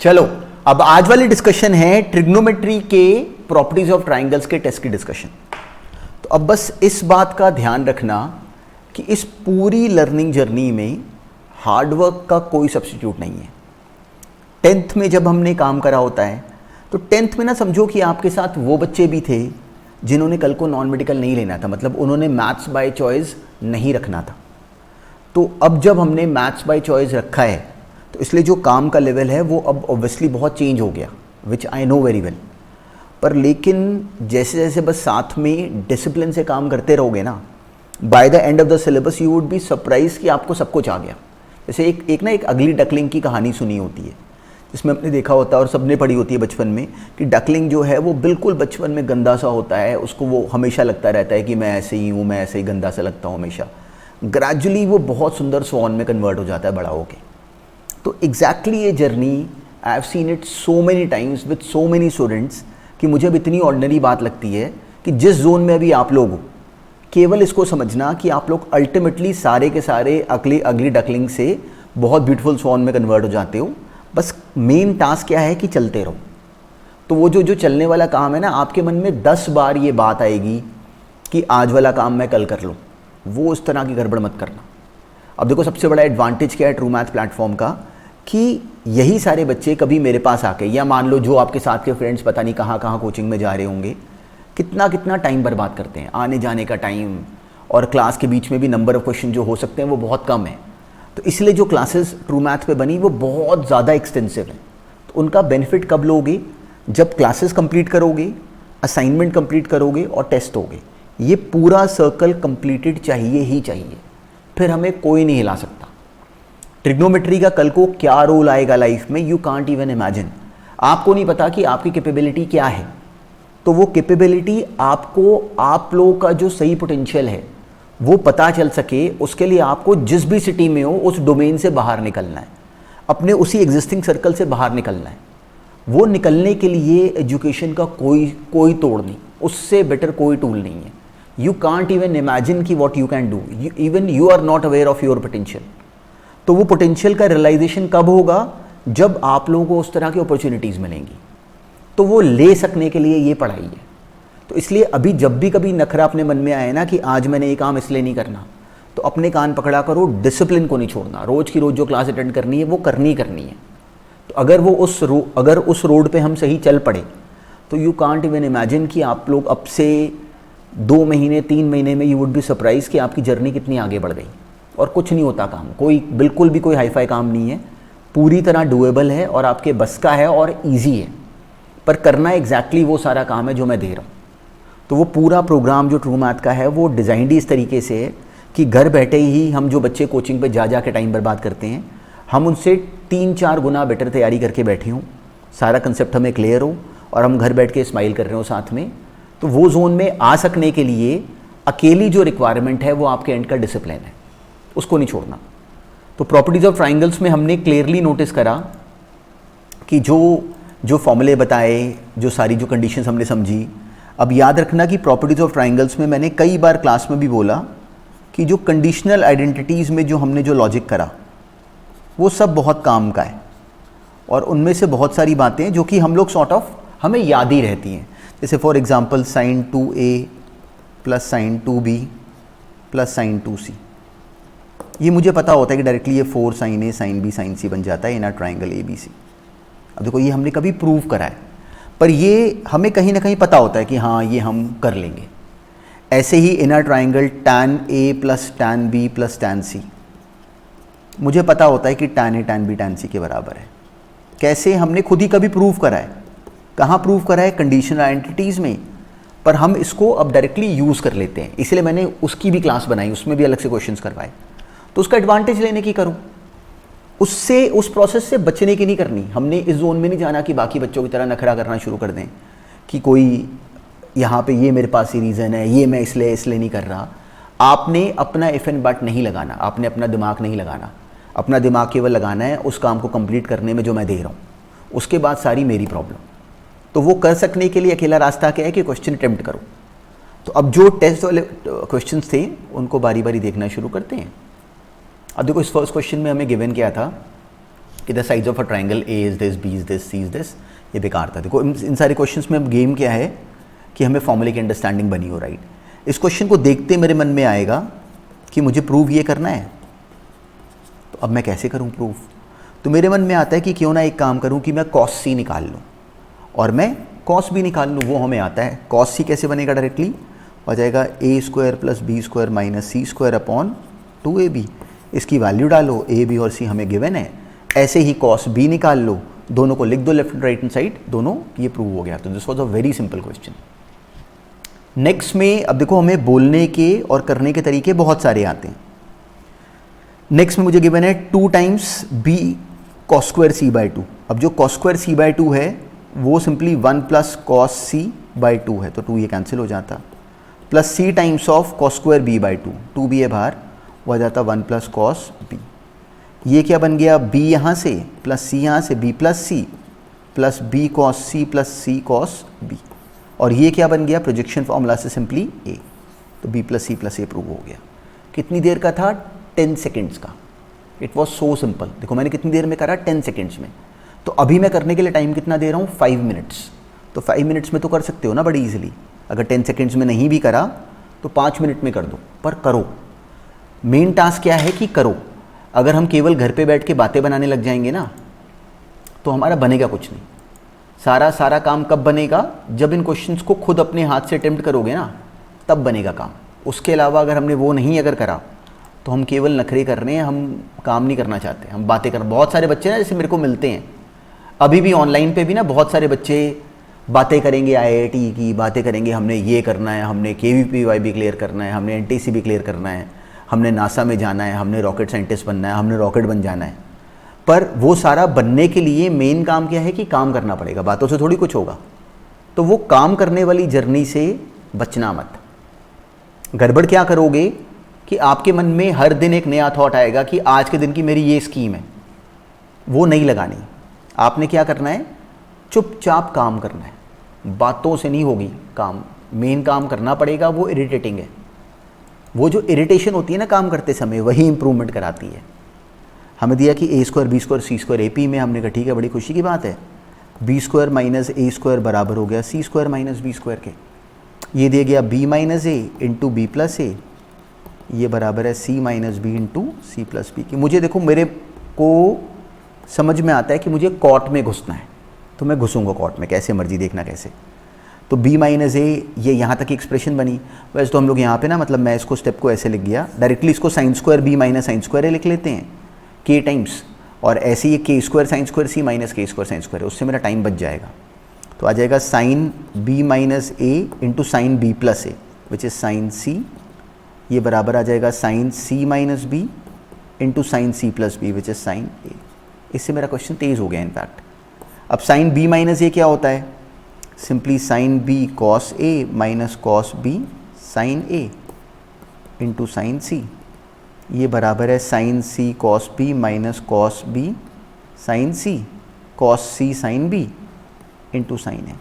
चलो अब आज वाली डिस्कशन है ट्रिग्नोमेट्री के प्रॉपर्टीज ऑफ ट्राइंगल्स के टेस्ट की डिस्कशन। तो अब बस इस बात का ध्यान रखना कि इस पूरी लर्निंग जर्नी में हार्डवर्क का कोई सब्स्टिट्यूट नहीं है। 10th में जब हमने काम करा होता है तो 10th में ना समझो कि आपके साथ वो बच्चे भी थे जिन्होंने कल को नॉन मेडिकल नहीं लेना था, मतलब उन्होंने मैथ्स बाय चॉइस नहीं रखना था। तो अब जब हमने मैथ्स बाय चॉइस रखा है तो इसलिए जो काम का लेवल है वो अब ऑब्वियसली बहुत चेंज हो गया, विच आई नो वेरी वेल। पर लेकिन जैसे जैसे बस साथ में डिसिप्लिन से काम करते रहोगे ना, by the end of the syllabus you would be surprise कि आपको सब कुछ आ गया। जैसे एक अगली डकलिंग की कहानी सुनी होती है जिसमें आपने देखा होता है और सबने पढ़ी होती है बचपन में कि डकलिंग जो है वो बिल्कुल बचपन में गंदा सा होता है, उसको वो हमेशा लगता रहता है कि मैं ऐसे ही हूँ, मैं ऐसे ही गंदा सा लगता हूँ हमेशा। ग्रेजुअली वो बहुत सुंदर स्वॉन में कन्वर्ट हो जाता है बड़ा होके। तो एग्जैक्टली ये journey I have seen it so many times with so many students कि मुझे अब इतनी ऑर्डिनरी बात लगती है कि जिस जोन में अभी आप लोग हो, केवल इसको समझना कि आप लोग अल्टीमेटली सारे के सारे अगली डकलिंग से बहुत ब्यूटीफुल स्वॉन में कन्वर्ट हो जाते हो। बस मेन टास्क क्या है कि चलते रहो। तो वो जो चलने वाला काम है ना, आपके मन में 10 बार ये बात आएगी कि आज वाला काम मैं कल कर लूँ, वो उस तरह की गड़बड़ मत करना। अब देखो सबसे बड़ा एडवांटेज क्या है ट्रू मैथ प्लेटफॉर्म का कि यही सारे बच्चे कभी मेरे पास आके, या मान लो जो आपके साथ के फ्रेंड्स पता नहीं कहाँ कहाँ कोचिंग में जा रहे होंगे, कितना टाइम बर्बाद करते हैं, आने जाने का टाइम, और क्लास के बीच में भी नंबर ऑफ क्वेश्चन जो हो सकते हैं वो बहुत कम है। तो इसलिए जो क्लासेस ट्रू मैथ पे बनी वो बहुत ज़्यादा एक्सटेंसिव है। तो उनका बेनिफिट कब लोगे? जब क्लासेस कंप्लीट करोगे, असाइनमेंट कंप्लीट करोगे और टेस्ट होगे। ये पूरा सर्कल कंप्लीटेड चाहिए ही चाहिए, फिर हमें कोई नहीं हिला सकता। ट्रिग्नोमेट्री का कल को क्या रोल आएगा लाइफ में, यू कांट इवन इमेजिन। आपको नहीं पता कि आपकी कैपेबिलिटी क्या है, तो वो कैपेबिलिटी आपको, आप लोगों का जो सही पोटेंशियल है वो पता चल सके, उसके लिए आपको जिस भी सिटी में हो उस डोमेन से बाहर निकलना है, अपने उसी एग्जिस्टिंग सर्कल से बाहर निकलना है। वो निकलने के लिए एजुकेशन का कोई तोड़ नहीं, उससे बेटर कोई टूल नहीं है। यू कांट इवन इमेजिन कि what you can do, even you are not aware of your potential. तो वो पोटेंशियल का रियलाइजेशन कब होगा? जब आप लोगों को उस तरह की अपॉर्चुनिटीज़ मिलेंगी। तो वो ले सकने के लिए ये पढ़ाई है। तो इसलिए अभी जब भी कभी नखरा अपने मन में आए ना कि आज मैंने ये काम इसलिए नहीं करना, तो अपने कान पकड़ा करो, डिसिप्लिन को नहीं छोड़ना। रोज़ की रोज़ जो क्लास अटेंड करनी है वो करनी है। तो अगर उस रोड पे हम सही चल पड़े तो यू कांट इवन इमेजिन कि आप लोग अब से 2 महीने 3 महीने में यू वुड बी सरप्राइज कि आपकी जर्नी कितनी आगे बढ़ गई। और कुछ नहीं होता काम, बिल्कुल भी कोई हाईफाई काम नहीं है, पूरी तरह डूएबल है और आपके बस का है और ईजी है। पर करना एग्जैक्टली वो सारा काम है जो मैं दे रहा हूँ। तो वो पूरा प्रोग्राम जो ट्रू मैथ का है वो डिज़ाइंड इस तरीके से है कि घर बैठे ही हम जो बच्चे कोचिंग पे जा के टाइम बर्बाद करते हैं, हम उनसे 3-4 गुना बेटर तैयारी करके बैठे हों, सारा कंसेप्ट हमें क्लियर हो और हम घर बैठ के स्माइल कर रहे हो साथ में। तो वो जोन में आ सकने के लिए अकेली जो रिक्वायरमेंट है वो आपके एंड का डिसिप्लिन है, उसको नहीं छोड़ना। तो प्रॉपर्टीज़ ऑफ ट्राइंगल्स में हमने क्लियरली नोटिस करा कि जो फॉर्मूले बताए, जो सारी जो कंडीशंस हमने समझी। अब याद रखना कि प्रॉपर्टीज़ ऑफ ट्राइंगल्स में मैंने कई बार क्लास में भी बोला कि जो कंडीशनल आइडेंटिटीज़ में जो हमने जो लॉजिक करा वो सब बहुत काम का है, और उनमें से बहुत सारी बातें जो कि हम लोग सॉर्ट ऑफ हमें याद ही रहती हैं। जैसे for example sin 2a plus sin 2b plus sin 2c, ये मुझे पता होता है कि डायरेक्टली ये 4 sin a sin b sin c बन जाता है इन अ ट्राइंगल ABC। अब देखो ये हमने कभी प्रूव करा है, पर ये हमें कहीं ना कहीं पता होता है कि हाँ ये हम कर लेंगे। ऐसे ही inner triangle tan a plus tan b plus tan c, मुझे पता होता है कि tan a tan b tan c के बराबर है। कैसे? हमने खुद ही कभी प्रूव करा है। कहाँ प्रूव करा है? कंडीशनल आइडेंटिटीज़ में। पर हम इसको अब डायरेक्टली यूज़ कर लेते हैं, इसलिए मैंने उसकी भी क्लास बनाई, उसमें भी अलग से क्वेश्चंस करवाए। तो उसका एडवांटेज लेने की करूँ, उससे उस प्रोसेस से बचने की नहीं करनी। हमने इस जोन में नहीं जाना कि बाकी बच्चों की तरह नखरा करना शुरू कर दें कि कोई यहाँ पे ये मेरे पास ही रीज़न है, ये मैं इसलिए नहीं कर रहा। आपने अपना इफ एंड बट नहीं लगाना, आपने अपना दिमाग नहीं लगाना। अपना दिमाग केवल लगाना है उस काम को कंप्लीट करने में जो मैं दे रहा हूँ, उसके बाद सारी मेरी प्रॉब्लम। तो वो कर सकने के लिए अकेला रास्ता क्या है कि क्वेश्चन अटेम्प्ट करो। तो अब जो टेस्ट वाले क्वेश्चंस थे उनको बारी बारी देखना शुरू करते हैं। अब देखो इस फर्स्ट क्वेश्चन में हमें गिवन क्या था कि the size of a triangle A is this, B is this, C is this, ये बेकार था। देखो इन सारे क्वेश्चंस में अब गेम क्या है कि हमें फॉर्मूले की अंडरस्टैंडिंग बनी हो, राइट। इस क्वेश्चन को देखते मेरे मन में आएगा कि मुझे प्रूव ये करना है, तो अब मैं कैसे करूँ प्रूफ। तो मेरे मन में आता है कि क्यों ना एक काम करूँ कि मैं कॉस सी निकाल लूँ और मैं कॉस बी निकाल लूँ। वो हमें आता है। कॉस सी कैसे बनेगा, डायरेक्टली हो जाएगा A square plus B square minus C square upon 2ab। इसकी वैल्यू डालो, ए बी और सी हमें गिवन है। ऐसे ही कॉस बी निकाल लो, दोनों को लिख दो left and right hand side, दोनों ये प्रूव हो गया। तो this was a very simple question. Next में अब देखो हमें बोलने के और करने के तरीके बहुत सारे आते हैं। नेक्स्ट में मुझे गिवन है 2 times B cos square C by 2। अब जो कॉस स्क्वायर सी बाई 2 है वो simply 1 plus cos C by 2 है, तो 2 ये कैंसिल हो जाता, plus C times of cos square B by 2, 2 B है बाहर, वो आ जाता 1 प्लस कॉस बी। ये क्या बन गया, बी यहाँ से प्लस सी यहाँ से, B plus C plus B cos C plus C cos B. और ये क्या बन गया, प्रोजेक्शन फॉर्मूला से सिंपली ए, तो B plus C plus A prove हो गया। कितनी देर का था, 10 सेकेंड्स का। It was so simple. देखो मैंने कितनी देर में करा, 10 सेकेंड्स में। तो अभी मैं करने के लिए टाइम कितना दे रहा हूँ, 5 मिनट्स। तो 5 मिनट्स में तो कर सकते हो ना बड़ी ईजिली। अगर 10 सेकेंड्स में नहीं भी करा तो 5 मिनट में कर दो, पर करो। मेन टास्क क्या है कि करो। अगर हम केवल घर पे बैठ के बातें बनाने लग जाएंगे ना तो हमारा बनेगा कुछ नहीं। सारा काम कब बनेगा, जब इन क्वेश्चंस को खुद अपने हाथ से अटेम्प्ट करोगे ना, तब बनेगा काम। उसके अलावा अगर हमने वो नहीं अगर करा तो हम केवल नखरे कर रहे हैं, हम काम नहीं करना चाहते, हम बातें कर। बहुत सारे बच्चे ना जैसे मेरे को मिलते हैं अभी भी ऑनलाइन पे भी ना, बहुत सारे बच्चे बातें करेंगे IIT की, बातें करेंगे हमने ये करना है, हमने KVPY भी क्लियर करना है, हमने NTC भी क्लियर करना है, हमने नासा में जाना है, हमने रॉकेट साइंटिस्ट बनना है, हमने रॉकेट बन जाना है। पर वो सारा बनने के लिए मेन काम क्या है कि काम करना पड़ेगा, बातों से थोड़ी कुछ होगा। तो वो काम करने वाली जर्नी से बचना मत। गड़बड़ क्या करोगे कि आपके मन में हर दिन एक नया थॉट आएगा कि आज के दिन की मेरी ये स्कीम है, वो नहीं लगानी। आपने क्या करना है, चुपचाप काम करना है, बातों से नहीं होगी काम। मेन काम करना पड़ेगा, वो इरिटेटिंग है। वो जो इरिटेशन होती है ना काम करते समय, वही इंप्रूवमेंट कराती है। हमें दिया कि ए स्क्वायर बी स्क्वायर सी स्क्वायर AP में, हमने कहा ठीक है, बड़ी खुशी की बात है। B square minus A square बराबर हो गया C square minus B square के। ये दिया गया B minus A into B plus A, ये बराबर है C minus B into C plus B की। मुझे देखो, मेरे को समझ में आता है कि मुझे कॉट में घुसना है, तो मैं घुसूंगा कॉट में, कैसे मर्जी देखना कैसे। तो b माइनस ए, ये यहाँ तक की एक्सप्रेशन बनी। वैसे तो हम लोग यहाँ पे ना, मतलब मैं इसको स्टेप को ऐसे लिख गया, डायरेक्टली इसको sine square b minus sine square A लिख लेते हैं k टाइम्स, और ऐसे ये k square sine square c minus k square sine square, उससे मेरा टाइम बच जाएगा। तो आ जाएगा sine b minus A into sine b plus A which is sine c, ये बराबर आ जाएगा sine c minus B into sine c plus B which is sine a। इससे मेरा क्वेश्चन तेज़ हो गया इनफैक्ट। अब साइन b माइनस ए क्या होता है, simply sine b cos a minus cos b sine a into sine c, ये बराबर है sine c cos b minus cos b sine c cos c sine b into sine a।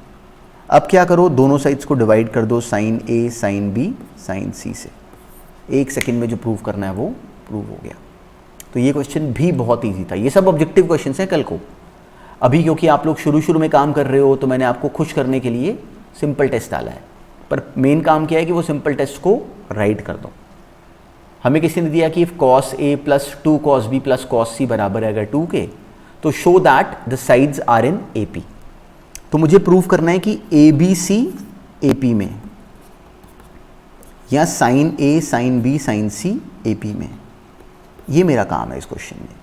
अब क्या करो, दोनों साइड्स को डिवाइड कर दो, sine a sine b sine c से। 1 सेकेंड में जो प्रूव करना है वो प्रूव हो गया। तो ये क्वेश्चन भी बहुत ईजी था। ये सब ऑब्जेक्टिव क्वेश्चन हैं कल को। अभी क्योंकि आप लोग शुरू में काम कर रहे हो, तो मैंने आपको खुश करने के लिए सिंपल टेस्ट डाला है, पर मेन काम क्या है कि वो सिंपल टेस्ट को राइट कर दो। हमें किसी ने दिया कि if cos a plus 2 cos b plus cos c बराबर है अगर 2 के, तो show that the sides are in AP। तो मुझे प्रूव करना है कि ABC AP में, या sine A sine B sine C AP में। ये मेरा काम है इस क्वेश्चन में।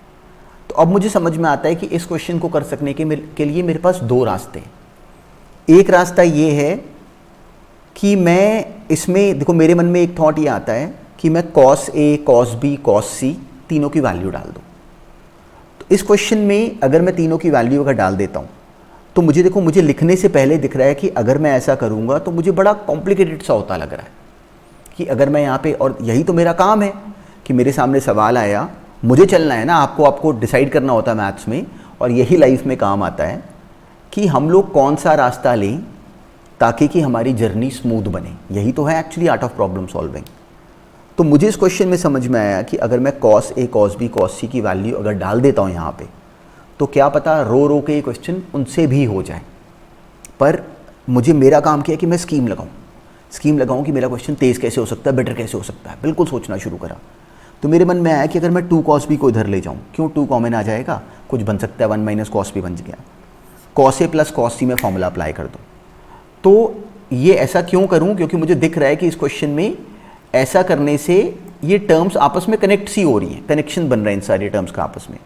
तो अब मुझे समझ में आता है कि इस क्वेश्चन को कर सकने के लिए मेरे पास 2 रास्ते हैं। एक रास्ता ये है कि मैं इसमें, देखो मेरे मन में एक थॉट ये आता है कि मैं cos A cos B cos C तीनों की वैल्यू डाल दूँ। तो इस क्वेश्चन में अगर मैं तीनों की वैल्यू अगर डाल देता हूँ, तो मुझे देखो, मुझे लिखने से पहले दिख रहा है कि अगर मैं ऐसा करूँगा तो मुझे बड़ा कॉम्प्लिकेटेड सा होता लग रहा है कि अगर मैं यहाँ पे, और यही तो मेरा काम है कि मेरे सामने सवाल आया, मुझे चलना है ना, आपको डिसाइड करना होता है मैथ्स में, और यही लाइफ में काम आता है कि हम लोग कौन सा रास्ता लें ताकि कि हमारी जर्नी स्मूथ बने। यही तो है actually art of problem solving. तो मुझे इस क्वेश्चन में समझ में आया कि अगर मैं cos A cos B cos C की वैल्यू अगर डाल देता हूँ यहाँ पे, तो क्या पता रो रो के क्वेश्चन उनसे भी हो जाए। पर मुझे मेरा काम क्या है कि मैं स्कीम लगाऊं कि मेरा क्वेश्चन तेज़ कैसे हो सकता है, बेटर कैसे हो सकता है, बिल्कुल सोचना शुरू करा। तो मेरे मन में आया कि अगर मैं 2 cos b को इधर ले जाऊं, क्यों 2 कॉमन आ जाएगा, कुछ बन सकता है, 1 माइनस cos b बन गया, cos a plus cos c में फॉर्मूला अप्लाई कर दो। तो ये ऐसा क्यों करूं, क्योंकि मुझे दिख रहा है कि इस क्वेश्चन में ऐसा करने से ये टर्म्स आपस में कनेक्ट सी हो रही हैं, कनेक्शन बन रहा है इन सारे टर्म्स का आपस में।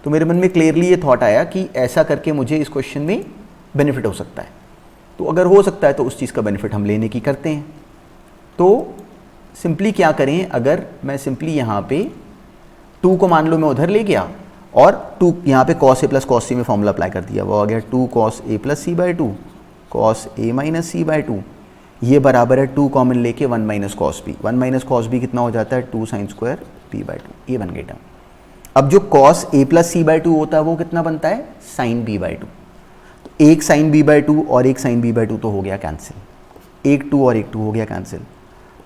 तो मेरे मन में क्लियरली ये थॉट आया कि ऐसा करके मुझे इस क्वेश्चन में बेनिफिट हो सकता है। तो अगर हो सकता है तो उस चीज़ का बेनिफिट हम लेने की करते हैं। तो सिंपली क्या करें, अगर मैं सिंपली यहाँ पे 2 को मान लो मैं उधर ले गया और 2 यहाँ पे cos a plus cos c में फॉर्मूला अप्लाई कर दिया, वो आ गया 2 cos a plus c by 2 cos a minus c by 2, ये बराबर है 2 कॉमन लेके 1 minus cos b। 1 minus cos b कितना हो जाता है, 2 साइन स्क्वायर b बाई 2, ये बन गया टर्म। अब जो cos a plus c by 2 होता है वो कितना बनता है, साइन b बाई 2। तो एक साइन b बाई 2 और एक साइन b बाई 2 तो हो गया कैंसिल, एक 2 और एक 2 हो गया कैंसिल।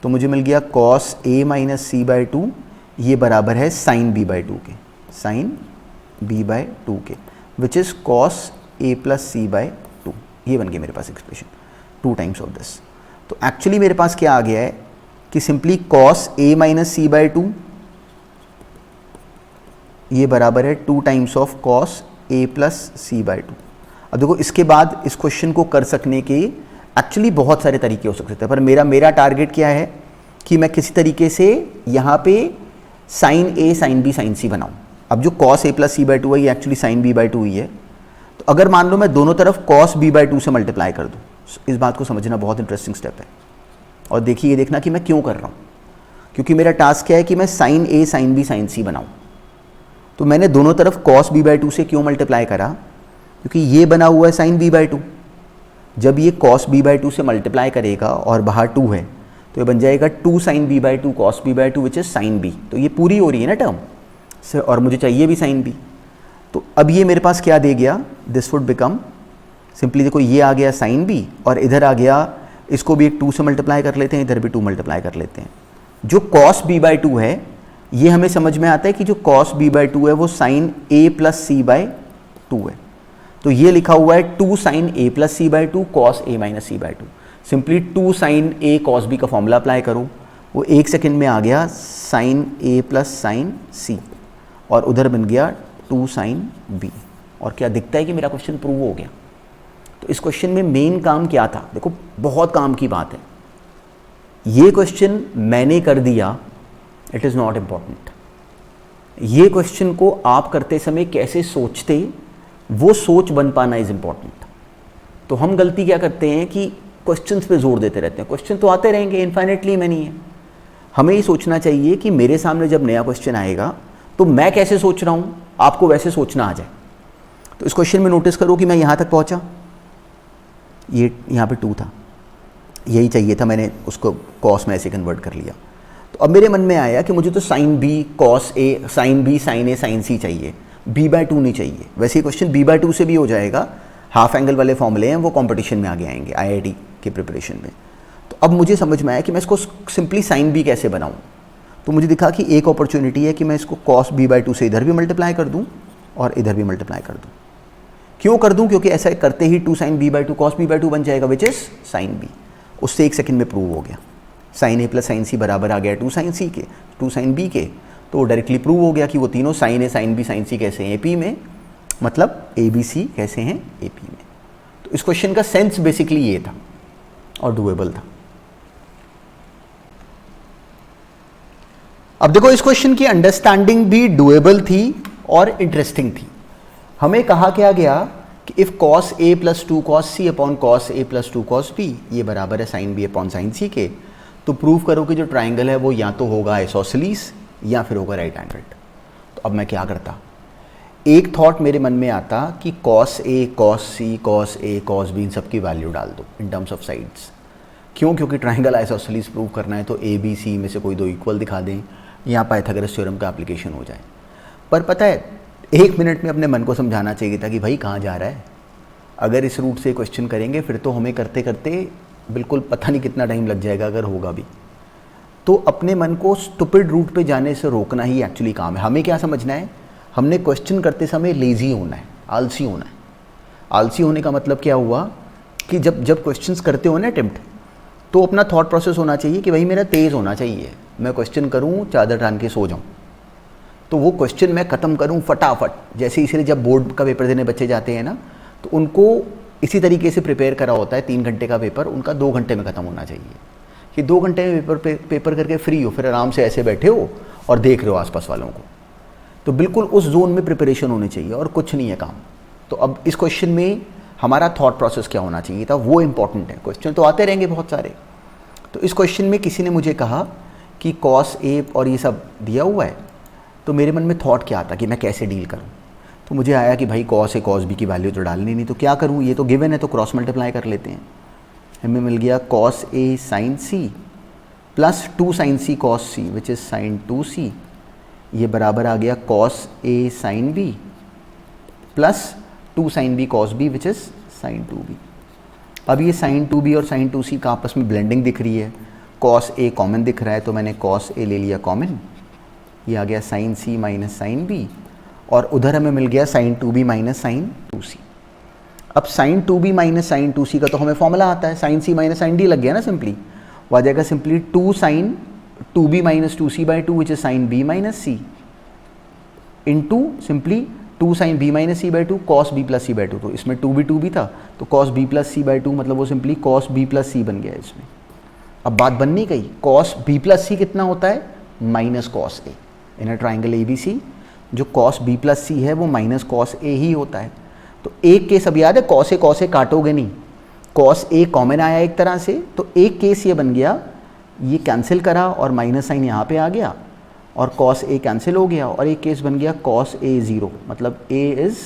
तो मुझे मिल गया cos a minus c by 2, ये बराबर है साइन b बाई 2 के, साइन b बाई 2 के, which is cos a plus c by 2। ये बन गया मेरे पास एक्सप्रेशन 2 टाइम्स ऑफ दिस। तो एक्चुअली मेरे पास क्या आ गया है कि simply cos a minus c by 2 ये बराबर है 2 times of cos a plus c by 2। अब देखो इसके बाद इस क्वेश्चन को कर सकने के एक्चुअली बहुत सारे तरीके हो सकते हैं, पर मेरा टारगेट क्या है कि मैं किसी तरीके से यहाँ पे sine a sine b sine c बनाऊँ। अब जो cos a plus c by 2 है ये एक्चुअली साइन b बाई 2 ही है। तो अगर मान लो मैं दोनों तरफ cos b बाई 2 से मल्टीप्लाई कर दूँ, इस बात को समझना बहुत इंटरेस्टिंग स्टेप है। और देखिए, ये देखना कि मैं क्यों कर रहा हूँ, क्योंकि मेरा टास्क क्या है कि मैं sine a sine b sine c बनाऊँ। तो मैंने दोनों तरफ cos b बाई 2 से क्यों मल्टीप्लाई करा, क्योंकि ये बना हुआ है साइन b बाई 2। जब ये cos b बाई 2 से मल्टीप्लाई करेगा और बाहर 2 है तो ये बन जाएगा 2 sine b by 2 cos b by 2 which is sine b। तो ये पूरी हो रही है ना टर्म से, और मुझे चाहिए भी साइन b। तो अब ये मेरे पास क्या दे गया, दिस वुड बिकम सिंपली, देखो ये आ गया साइन b और इधर आ गया, इसको भी एक 2 से मल्टीप्लाई कर लेते हैं, इधर भी 2 मल्टीप्लाई कर लेते हैं। जो cos b बाई 2 है ये हमें समझ में आता है कि जो cos b बाई 2 है वो sine a plus c by 2 है। तो ये लिखा हुआ है 2 sine a plus c by 2 cos a minus c by 2। Simply 2 sine a cos b का फॉर्मूला अप्लाई करो, वो 1 सेकेंड में आ गया sine a plus sine c, और उधर बन गया 2 साइन b। और क्या दिखता है कि मेरा क्वेश्चन प्रूव हो गया। तो इस क्वेश्चन में मेन काम क्या था, देखो बहुत काम की बात है। ये क्वेश्चन मैंने कर दिया, इट इज़ नॉट इम्पॉर्टेंट। ये क्वेश्चन को आप करते समय कैसे सोचते, वो सोच बन पाना इज इम्पॉर्टेंट। तो हम गलती क्या करते हैं कि क्वेश्चंस पे जोर देते रहते हैं। क्वेश्चन तो आते रहेंगे, इन्फाइनेटली मैनी है। हमें ये सोचना चाहिए कि मेरे सामने जब नया क्वेश्चन आएगा तो मैं कैसे सोच रहा हूँ, आपको वैसे सोचना आ जाए। तो इस क्वेश्चन में नोटिस करो कि मैं यहाँ तक पहुँचा, ये यहाँ पे 2 था, यही चाहिए था, मैंने उसको कॉस में ऐसे कन्वर्ट कर लिया। तो अब मेरे मन में आया कि मुझे तो sine b cos a sine b sine a sine c चाहिए, b बाई 2 नहीं चाहिए। वैसे क्वेश्चन b बाई 2 से भी हो जाएगा, हाफ एंगल वाले फॉर्मूले हैं वो कंपटीशन में आगे आएंगे IIT के प्रिपरेशन में। तो अब मुझे समझ में आया कि मैं इसको सिंपली साइन b कैसे बनाऊं। तो मुझे दिखा कि एक अपॉर्चुनिटी है कि मैं इसको cos b बाई 2 से इधर भी मल्टीप्लाई कर दूं और इधर भी मल्टीप्लाई कर दूं। क्यों कर दूं, क्योंकि ऐसा करते ही 2 sine b by 2 cos b by 2 बन जाएगा विच इज साइन b। उससे 1 सेकेंड में प्रूव हो गया। Sine a plus sine c बराबर आ गया 2 साइन c के, 2 साइन b के। तो डायरेक्टली प्रूव हो गया कि वो तीनों sine a sine b sine c कैसे हैं AP में, मतलब ABC कैसे हैं AP में। तो इस क्वेश्चन का सेंस बेसिकली ये था और डुएबल था। अब देखो इस क्वेश्चन की अंडरस्टैंडिंग भी डुएबल थी और इंटरेस्टिंग थी। हमें कहा क्या गया कि if cos a plus 2 cos c upon cos a plus 2 cos b ये बराबर है sine b upon sine c के, तो प्रूव करो कि जो ट्राइंगल है वो या तो होगा आइसोसेलेस या फिर होगा राइट एंगल्ड। तो अब मैं क्या करता, एक थॉट मेरे मन में आता कि cos a cos c cos a cos b इन सब की वैल्यू डाल दो इन टर्म्स ऑफ साइड्स। क्यों, क्योंकि ट्राइंगल आइसोसेलेस प्रूव करना है तो a b c में से कोई दो इक्वल दिखा दें, यहाँ पाइथागोरस थ्योरम का एप्लीकेशन हो जाए। पर पता है 1 मिनट में अपने मन को समझाना चाहिए था कि भाई कहाँ जा रहा है। अगर इस रूट से क्वेश्चन करेंगे फिर तो हमें करते करते बिल्कुल पता नहीं कितना टाइम लग जाएगा, अगर होगा भी। तो अपने मन को स्टुपिड रूट पे जाने से रोकना ही एक्चुअली काम है। हमें क्या समझना है, हमने क्वेश्चन करते समय लेज़ी होना है, आलसी होना है। आलसी होने का मतलब क्या हुआ कि जब क्वेश्चंस करते हो ना अटेम्प्ट, तो अपना थॉट प्रोसेस होना चाहिए कि भाई मेरा तेज़ होना चाहिए, मैं क्वेश्चन करूँ चादर टान के सो जाऊँ, तो वो क्वेश्चन मैं ख़त्म करूँ फटाफट। जैसे इसलिए जब बोर्ड का पेपर देने बच्चे जाते हैं ना, तो उनको इसी तरीके से प्रिपेयर करा होता है। 3 घंटे का पेपर उनका 2 घंटे में ख़त्म होना चाहिए, कि 2 घंटे में पेपर करके फ्री हो, फिर आराम से ऐसे बैठे हो और देख रहे हो आसपास वालों को। तो बिल्कुल उस जोन में प्रिपरेशन होनी चाहिए और कुछ नहीं है काम। तो अब इस क्वेश्चन में हमारा थॉट प्रोसेस क्या होना चाहिए था, वो इंपॉर्टेंट है। क्वेश्चन तो आते रहेंगे बहुत सारे। तो इस क्वेश्चन में किसी ने मुझे कहा कि कॉस ए और ये सब दिया हुआ है, तो मेरे मन में थॉट क्या आता कि मैं कैसे डील करूं। तो मुझे आया कि भाई कॉस ए कॉस बी की वैल्यू तो डालनी नहीं, तो क्या करूं, ये तो गिवन है तो क्रॉस मल्टीप्लाई कर लेते हैं। हमें मिल गया cos A sine C plus 2 sine C cos C which is sine 2c, ये बराबर आ गया cos A sine B plus 2 sine B cos B which is sine 2b। अब ये साइन 2b और साइन 2c का आपस में ब्लेंडिंग दिख रही है। कॉस ए कॉमन दिख रहा है तो मैंने कॉस ए ले लिया कॉमन, ये आ गया sign C minus sine B, और उधर हमें मिल गया sign 2b minus sign 2c। अब sign 2b minus sign 2c का तो हमें फॉर्मूला आता है, sine C minus sine D लग गया ना सिंपली। वो आ जाएगा simply 2 sine 2b minus 2c by 2 which is sine b minus C into simply 2 sine b minus C by 2 cos b plus C by 2। तो इसमें 2b था तो cos b plus C by 2 मतलब वो simply cos b plus C बन गया इसमें। अब बात बन नहीं गई, कॉस b प्लस सी कितना होता है, minus cos A. In a triangle ABC जो कॉस b प्लस सी है वो माइनस कॉस ए ही होता है। तो एक केस अब याद है, कॉस ए काटोगे नहीं, कॉस ए कॉमन आया एक तरह से, तो एक केस ये बन गया, ये कैंसिल करा और माइनस साइन यहाँ पे आ गया और कॉस ए कैंसिल हो गया, और एक केस बन गया कॉस ए 0 मतलब ए इज़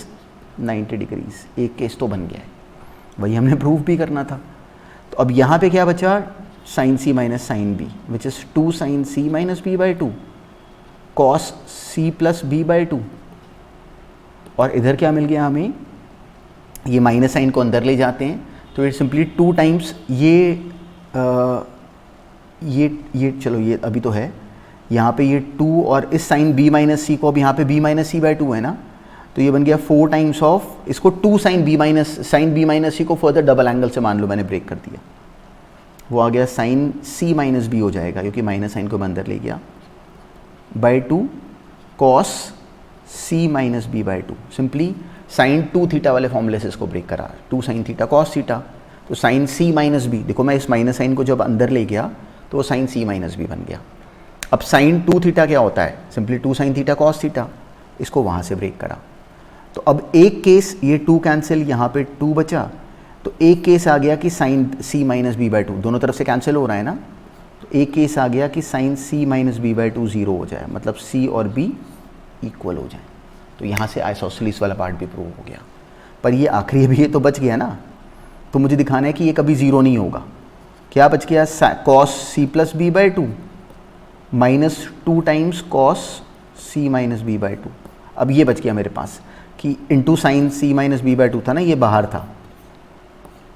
90 डिग्रीज। एक केस तो बन गया है, वही हमने प्रूफ भी करना था। तो अब यहाँ पे क्या बचा, sine C minus sine B which is 2 sine C minus B by 2 cos C plus B by 2, और इधर क्या मिल गया हमें, ये माइनस साइन को अंदर ले जाते हैं तो इट सिंपली 2 टाइम्स ये चलो ये अभी तो है यहाँ पे ये 2 और इस साइन b माइनस सी को अब यहाँ पे b माइनस सी बाई 2 है ना, तो ये बन गया 4 टाइम्स ऑफ इसको 2 साइन b माइनस सी को फर्दर डबल एंगल से मान लो मैंने ब्रेक कर दिया, वो आ गया साइन c माइनस बी हो जाएगा क्योंकि माइनस साइन को मैं अंदर ले गया, by 2 cos c minus B by 2। Simply sine 2 theta वाले फॉर्मूले से इसको ब्रेक करा, 2 साइन थीटा कॉस थीटा, तो साइन c माइनस बी, देखो मैं इस माइनस साइन को जब अंदर ले गया तो वो साइन c माइनस बी बन गया। अब साइन 2 थीटा क्या होता है, simply 2 sine theta cos theta, इसको वहाँ से ब्रेक करा। तो अब एक केस ये 2 कैंसिल, यहाँ पे 2 बचा, तो एक केस आ गया कि sine c minus B by 2 दोनों तरफ से कैंसिल हो रहा है ना, तो एक केस आ गया कि sine c minus B by 2 0 हो जाए, मतलब c और b इक्वल हो जाए। तो यहाँ से आइसोसेलेस वाला पार्ट भी प्रूव हो गया। पर ये आखिरी अभी ये तो बच गया ना, तो मुझे दिखाना है कि ये कभी 0 नहीं होगा। क्या बच गया, cos C plus B by 2 minus 2 times cos C minus B by 2। अब ये बच गया मेरे पास कि into sine C minus B by 2 था ना, ये बाहर था,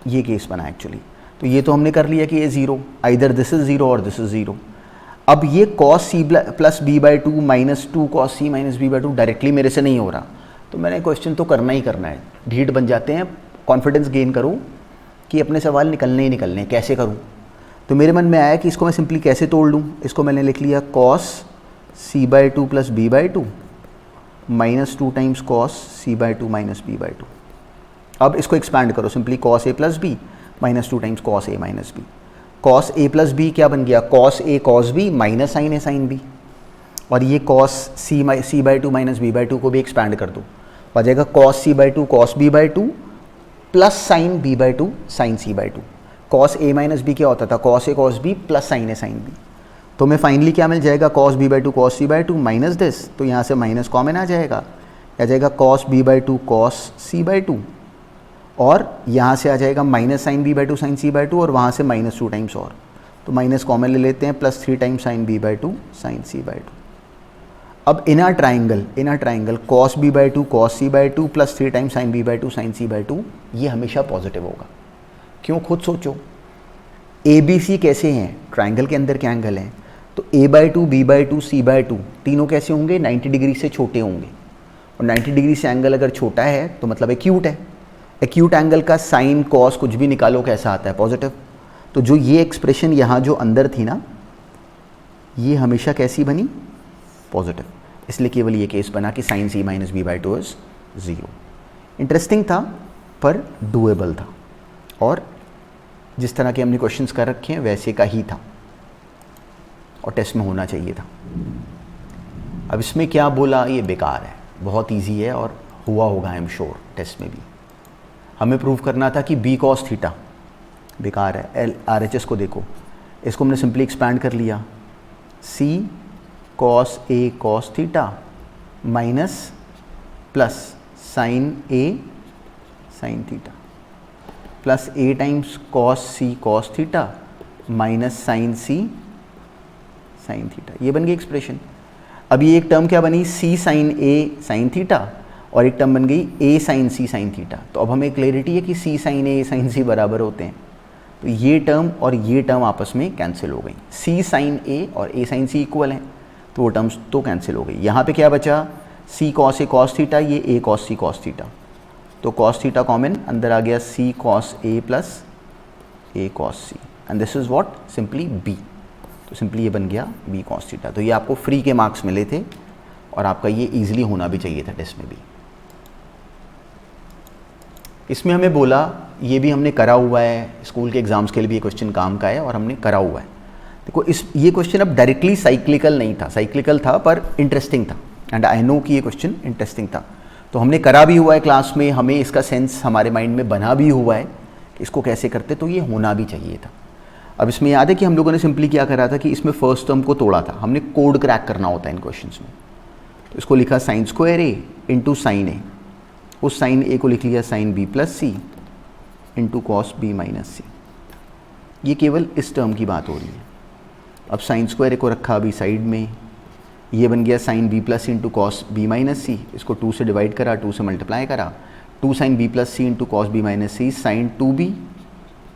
ये केस बना एक्चुअली। तो ये तो हमने कर लिया कि ये 0, आइदर दिस इज 0 और दिस इज 0। अब ये cos C plus B by 2 minus 2 cos C minus B by 2 directly मेरे से नहीं हो रहा, तो मैंने क्वेश्चन तो करना ही करना है। ढीठ बन जाते हैं, कॉन्फिडेंस गेन करो कि अपने सवाल निकलने ही निकलने हैं, कैसे करूँ। तो मेरे मन में आया कि इसको मैं सिंपली कैसे तोड़ लूँ, इसको मैंने लिख लिया cos C by 2 plus B by 2 minus 2 times cos C by 2 minus B by 2। अब इसको एक्सपैंड करो, simply cos A plus B minus 2 times cos A minus B. Cos A plus B क्या बन गया, cos A cos B minus sine A sine B, और ये cos C by 2 minus B by 2 को भी expand कर दो, आ जाएगा cos C by 2 cos B by 2 plus sine B by 2 sine C by 2। Cos A minus B क्या होता था, cos A cos B plus sine A sine B. तो मैं फाइनली क्या मिल जाएगा, cos B by 2 cos C by 2 minus this, तो यहाँ से माइनस कॉमन आ जाएगा, आ जाएगा cos B by 2 cos C by 2, और यहाँ से आ जाएगा minus sine B by 2 sine C by 2, और वहाँ से माइनस 2 टाइम्स और, तो माइनस कॉमन ले लेते हैं, plus 3 times sine B by 2 sine C by 2। अब in a triangle cos B by 2 cos C by 2 plus 3 times sine B by 2 sine C by 2, ये हमेशा पॉजिटिव होगा। क्यों, खुद सोचो, ए बी सी कैसे हैं, ट्राइंगल के अंदर क्या एंगल हैं, तो a by 2 b by 2 c by 2 तीनों कैसे होंगे, 90 डिग्री से छोटे होंगे, और 90 डिग्री से एंगल अगर छोटा है तो मतलब एक्यूट है। एक्यूट एंगल का साइन कॉस कुछ भी निकालो कैसा आता है, पॉजिटिव। तो जो ये एक्सप्रेशन यहाँ जो अंदर थी ना, ये हमेशा कैसी बनी, पॉजिटिव। इसलिए केवल ये केस बना कि sine c minus B by 2 is 0। Interesting था पर डूएबल था, और जिस तरह के हमने क्वेश्चंस कर रखे हैं वैसे का ही था और टेस्ट में होना चाहिए था। अब इसमें क्या बोला, ये बेकार है, बहुत इजी है और हुआ होगा आई एम श्योर टेस्ट में भी। हमें प्रूव करना था कि b cos थीटा बेकार है। RHS को देखो, इसको हमने सिंपली एक्सपैंड कर लिया, c cos a cos theta minus plus sine a sine theta plus a times cos c cos theta minus sine c sine theta. ये बन गई एक्सप्रेशन। अभी एक टर्म क्या बनी, c sine a sine theta, और एक टर्म बन गई a sine c sine theta. तो अब हमें क्लैरिटी है कि c sine a sine c बराबर होते हैं, तो ये टर्म और ये टर्म आपस में कैंसिल हो गई। c साइन a और a साइन c इक्वल हैं, तो वो टर्म्स तो कैंसिल हो गई। यहाँ पे क्या बचा, c cos a cos theta, ये a cos c cos theta, तो cos थीटा कॉमन अंदर आ गया, c cos a plus a cos c, and this is what, simply b। तो सिंपली ये बन गया b cos थीटा। तो ये आपको फ्री के मार्क्स मिले थे और आपका ये इजीली होना भी चाहिए था टेस्ट में भी। इसमें हमें बोला, ये भी हमने करा हुआ है, स्कूल के एग्जाम्स के लिए भी ये क्वेश्चन काम का है और हमने करा हुआ है। देखो ये क्वेश्चन अब डायरेक्टली साइक्लिकल नहीं था, साइक्लिकल था पर इंटरेस्टिंग था, एंड आई नो कि ये क्वेश्चन इंटरेस्टिंग था। तो हमने करा भी हुआ है क्लास में, हमें इसका सेंस हमारे माइंड में बना भी हुआ है कि इसको कैसे करते, तो ये होना भी चाहिए था। अब इसमें याद है कि हम लोगों ने सिंपली क्या करा था कि इसमें फर्स्ट टर्म को तोड़ा था, हमने कोड क्रैक करना होता है इन क्वेश्चंस में। तो इसको लिखा साइन स्क्वायर ए इंटू साइन ए, उस साइन ए को लिख लिया sign B plus C into cos B minus सी। ये केवल इस टर्म की बात हो रही है। अब साइन स्क्वायर ए को रखा अभी साइड में, ये बन गया sign B plus C into cos B minus सी, इसको 2 से डिवाइड करा, 2 से मल्टीप्लाई करा, 2 sine B plus C into cos B minus C sine 2b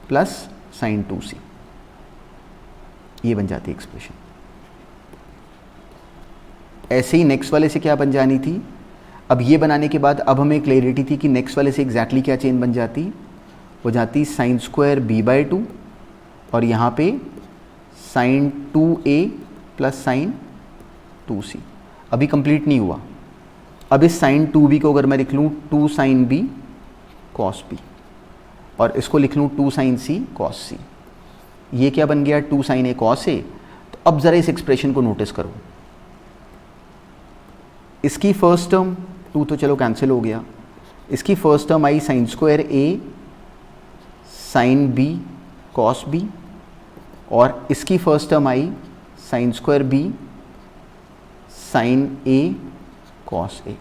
plus sine 2c। ये बन जाती है एक्सप्रेशन। ऐसे ही नेक्स्ट वाले से क्या बन जानी थी, अब ये बनाने के बाद अब हमें क्लैरिटी थी कि नेक्स्ट वाले से एग्जैक्टली क्या चेन बन जाती, हो जाती साइन स्क्वायर b बाई 2 और यहाँ पे sign 2a plus sine 2c। अभी कंप्लीट नहीं हुआ। अब इस साइन 2b को अगर मैं लिख लूँ 2 साइन b cos b और इसको लिख लूँ 2 साइन c cos c, ये क्या बन गया 2 साइन a cos a। तो अब ज़रा इस एक्सप्रेशन को नोटिस करो, इसकी फर्स्ट टर्म 2 तो चलो कैंसिल हो गया, इसकी फर्स्ट टर्म आई sine square a sine b cos b और इसकी फर्स्ट टर्म आई sine square b sine a cos a।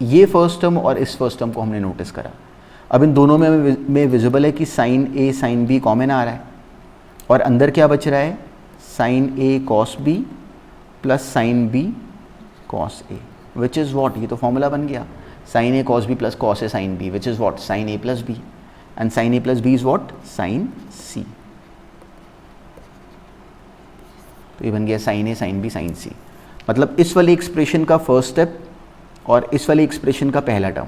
ये फर्स्ट टर्म और इस फर्स्ट टर्म को हमने नोटिस करा। अब इन दोनों में विजिबल है कि sine a sine b common आ रहा है और अंदर क्या बच रहा है, sine a cos b plus sine b cos a, which is what, ये तो फॉर्मूला बन गया, sine a cos b plus cos a sine b, which is what, sine a plus b, and sine a plus b is what, sine c। तो ये बन गया sine a sine b sine c। मतलब इस वाली expression का first step और इस वाली एक्सप्रेशन का पहला टर्म,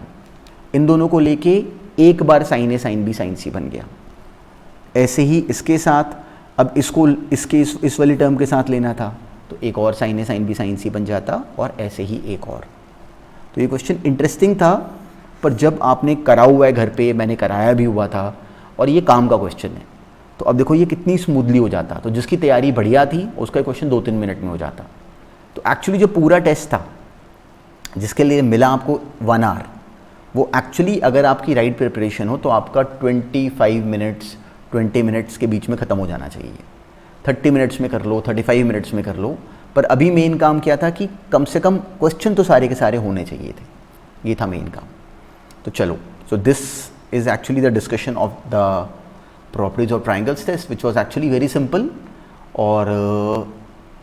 इन दोनों को लेके एक बार sine a sine b sine c बन गया। ऐसे ही इसके साथ, अब इसको इसके इस वाली टर्म के साथ लेना था तो एक और sine a sine b sine c बन जाता, और ऐसे ही एक और। तो ये क्वेश्चन इंटरेस्टिंग था, पर जब आपने करा हुआ है घर पे, मैंने कराया भी हुआ था और ये काम का क्वेश्चन है, तो अब देखो ये कितनी स्मूथली हो जाता। तो जिसकी तैयारी बढ़िया थी उसका क्वेश्चन 2-3 मिनट में हो जाता। तो एक्चुअली जो पूरा टेस्ट था जिसके लिए मिला आपको 1 आवर, वो एक्चुअली अगर आपकी राइट प्रिपरेशन हो तो आपका 25 मिनट्स 20 मिनट्स के बीच में ख़त्म हो जाना चाहिए। 30 मिनट्स में कर लो, 35 मिनट्स में कर लो, पर अभी मेन काम क्या था कि कम से कम क्वेश्चन तो सारे के सारे होने चाहिए थे, ये था मेन काम। तो चलो, so this is actually the discussion of the properties of triangles test which was actually very simple, और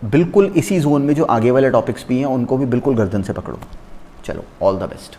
बिल्कुल इसी जोन में जो आगे वाले टॉपिक्स भी हैं उनको भी बिल्कुल गर्दन से पकड़ो। चलो, ऑल द बेस्ट।